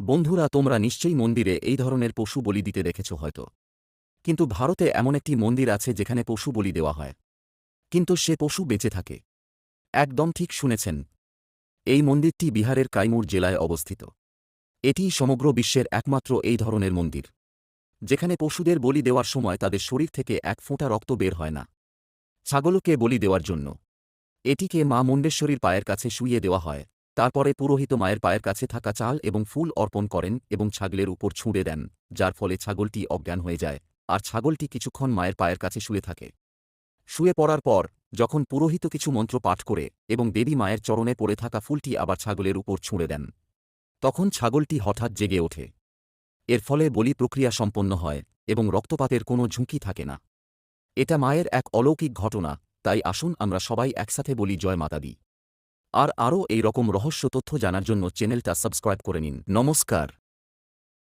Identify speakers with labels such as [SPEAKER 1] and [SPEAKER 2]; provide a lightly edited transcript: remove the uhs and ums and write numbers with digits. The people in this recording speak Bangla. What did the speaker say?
[SPEAKER 1] বন্ধুরা, তোমরা নিশ্চয়ই মন্দিরে এই ধরনের পশু বলি দিতে দেখেছ হয়তো। কিন্তু ভারতে এমন একটি মন্দির আছে যেখানে পশু বলি দেওয়া হয়, কিন্তু সে পশু বেঁচে থাকে। একদম ঠিক শুনেছেন, এই মন্দিরটি বিহারের কাইমুর জেলায় অবস্থিত। এটিই সমগ্র বিশ্বের একমাত্র এই ধরনের মন্দির যেখানে পশুদের বলি দেওয়ার সময় তাদের শরীর থেকে এক ফোঁটা রক্ত বের হয় না। ছাগলকে বলি দেওয়ার জন্য এটিকে মা মুণ্ডেশ্বরীর পায়ের কাছে শুইয়ে দেওয়া হয়। তারপরে পুরোহিত মায়ের পায়ের কাছে থাকা চাল এবং ফুল অর্পণ করেন এবং ছাগলের উপর ছুঁড়ে দেন, যার ফলে ছাগলটি অজ্ঞান হয়ে যায়, আর ছাগলটি কিছুক্ষণ মায়ের পায়ের কাছে শুয়ে থাকে। শুয়ে পড়ার পর যখন পুরোহিত কিছু মন্ত্র পাঠ করে এবং দেবী মায়ের চরণে পড়ে থাকা ফুলটি আবার ছাগলের উপর ছুঁড়ে দেন, তখন ছাগলটি হঠাৎ জেগে ওঠে। এর ফলে বলি প্রক্রিয়া সম্পন্ন হয় এবং রক্তপাতের কোনো ঝুঁকি থাকে না। এটা মায়ের এক অলৌকিক ঘটনা। তাই আসুন আমরা সবাই একসাথে বলি জয় মাতা দি। আর আরও এই রকম রহস্য তথ্য জানার জন্য চ্যানেলটা সাবস্ক্রাইব করে নিন। নমস্কার।